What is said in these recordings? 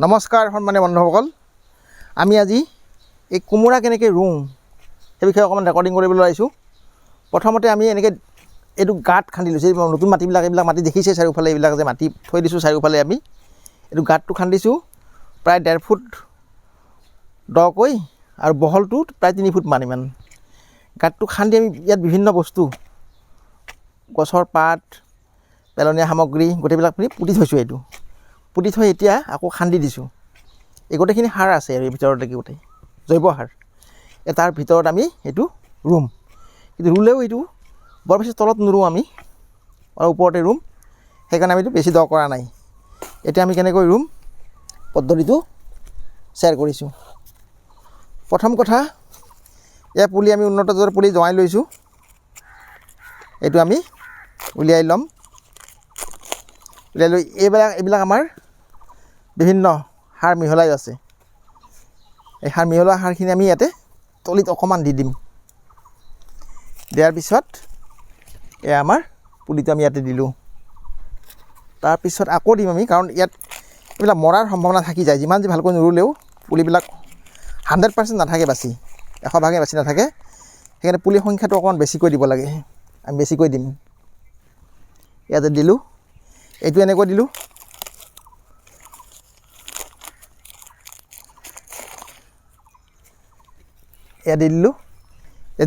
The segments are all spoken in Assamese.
নমস্কাৰ সন্মানীয় বন্ধুসকল, আমি আজি এই কোমোৰা কেনেকৈ ৰুওঁ সেই বিষয়ে অকণমান ৰেকৰ্ডিং কৰিবলৈ আহিছোঁ। প্ৰথমতে আমি এনেকৈ এইটো গাঁত খান্দি লৈছোঁ। নতুন মাটিবিলাক এইবিলাক মাটি দেখিছে চাৰিওফালে, এইবিলাক যে মাটি থৈ দিছোঁ চাৰিওফালে, আমি এইটো গাঁতটো খান্দিছোঁ প্ৰায় 1.5 ফুট দকৈ আৰু বহলটো প্ৰায় 3 ফুট মান। ইমান গাঁতটো খান্দি আমি ইয়াত বিভিন্ন বস্তু, গছৰ পাত, পেলনীয়া সামগ্ৰী গোটেইবিলাক পুতি থৈছোঁ। এইটো পুতি থৈ এতিয়া আকৌ খান্দি দিছোঁ। এই গোটেইখিনি সাৰ আছে আৰু এই ভিতৰতে গোটেই জৈৱ সাৰ। তাৰ ভিতৰত আমি এইটো ৰুম, কিন্তু ৰুলেও এইটো বৰ বেছি তলত নুৰুওঁ, আমি অলপ ওপৰতে ৰুম। সেইকাৰণে আমি এইটো বেছি দ কৰা নাই। এতিয়া আমি কেনেকৈ ৰুম পদ্ধতিটো শ্বেয়াৰ কৰিছোঁ। প্ৰথম কথা, ইয়াৰ পুলি আমি উন্নত জাতৰ পুলি জমাই লৈছোঁ। এইটো আমি উলিয়াই ল'ম। উলিয়াই লৈ এইবিলাক আমাৰ বিভিন্ন সাৰ মিহলাই আছে। এই সাৰ মিহলোৱা সাৰখিনি আমি ইয়াতে তলিত অকণমান দি দিম। দিয়াৰ পিছত এয়া আমাৰ পুলিটো আমি ইয়াতে দিলোঁ। তাৰপিছত আকৌ দিম আমি, কাৰণ ইয়াত এইবিলাক মৰাৰ সম্ভাৱনা থাকি যায়। যিমান যি ভালকৈ নুৰুলেও পুলিবিলাক 100% নাথাকে, 100% বাচি নাথাকে। সেইকাৰণে পুলিৰ সংখ্যাটো অকণমান বেছিকৈ দিব লাগে। আমি বেছিকৈ দিম। ইয়াতে দিলোঁ, এইটো এনেকৈ দিলোঁ। এয়া দি দিলোঁ।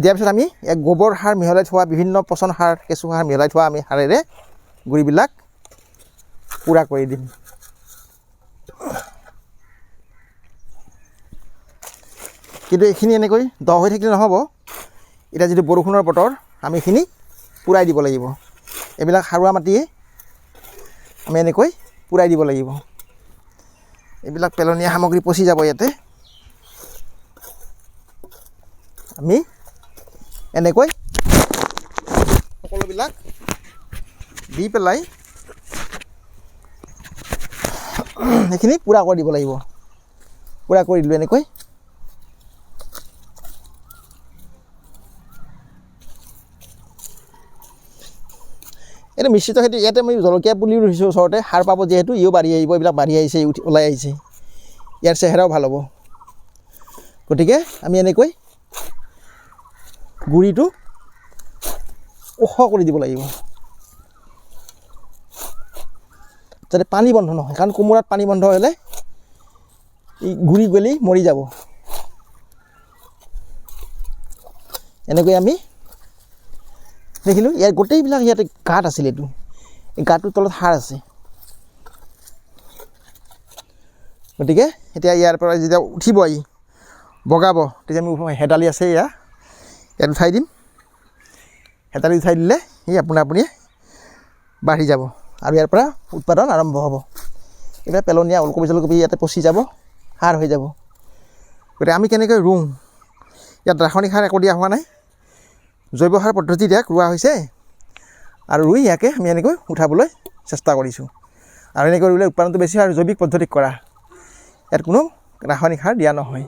দিয়াৰ পিছত আমি এক গোবৰ সাৰ মিহলাই থোৱা, বিভিন্ন পচন সাৰ, কেঁচু সাৰ মিহলাই থোৱা আমি সাৰেৰে গুৰিবিলাক পূৰা কৰি দিম। কিন্তু এইখিনি এনেকৈ দ হৈ থাকিলে নহ'ব। এতিয়া যিটো বৰষুণৰ বতৰ, আমি এইখিনি পূৰাই দিব লাগিব। এইবিলাক সাৰুৱা মাটিয়ে আমি এনেকৈ পূৰাই দিব লাগিব। এইবিলাক পেলনীয়া সামগ্ৰী পচি যাব। ইয়াতে আমি এনেকৈ সকলোবিলাক দি পেলাই এইখিনি পূৰা কৰি দিব লাগিব। পূৰা কৰি দিলোঁ এনেকৈ। এইটো মিশ্ৰিত খেতি। ইয়াতে আমি জলকীয়া পুলিও ৰুইছোঁ ওচৰতে। সাৰ পাব যিহেতু, ইও বাঢ়ি আহিব। এইবিলাক বাঢ়ি আহিছে, ওলাই আহিছে। ইয়াৰ চেহেৰাও ভাল হ'ব। গতিকে আমি এনেকৈ গুৰিটো ওখ কৰি দিব লাগিব, যাতে পানী বন্ধ নহয়। কাৰণ কোমোৰাত পানী বন্ধ হ'লে এই গুৰি গলি মৰি যাব। এনেকৈ আমি দেখিলোঁ। ইয়াৰ গোটেইবিলাক ইয়াতে গাঁত আছিলে। এইটো এই গাঁতটোৰ তলত সাৰ আছে। গতিকে এতিয়া ইয়াৰ পৰা যেতিয়া উঠিব, বগাব, তেতিয়া আমি হেতালি আছে, ইয়াত উঠাই দিম। হেতালি উঠাই দিলে সি আপুনি বাঢ়ি যাব আৰু ইয়াৰ পৰা উৎপাদন আৰম্ভ হ'ব। এইবিলাক পেলনীয়া ওলকবি জলকবি ইয়াতে পচি যাব, সাৰ হৈ যাব। গতিকে আমি কেনেকৈ ৰুওঁ, ইয়াত ৰাসায়নিক সাৰ একো দিয়া হোৱা নাই। জৈৱ সাৰ পদ্ধতিত ইয়াক ৰোৱা হৈছে আৰু ৰুই ইয়াকে আমি এনেকৈ উঠাবলৈ চেষ্টা কৰিছোঁ। আৰু এনেকৈ ৰুলে উৎপাদনটো বেছি হয় আৰু জৈৱিক পদ্ধতিত কৰা। ইয়াত কোনো ৰাসায়নিক সাৰ দিয়া নহয়।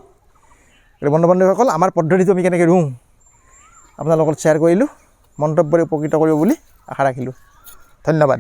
গতিকে বন্ধুসকল, আমাৰ পদ্ধতিটো আমি কেনেকৈ ৰুওঁ আপোনালোকৰ লগত শ্বেয়াৰ কৰিলোঁ। মন্তব্যৰে উপকৃত কৰিব বুলি আশা ৰাখিলোঁ। ধন্যবাদ।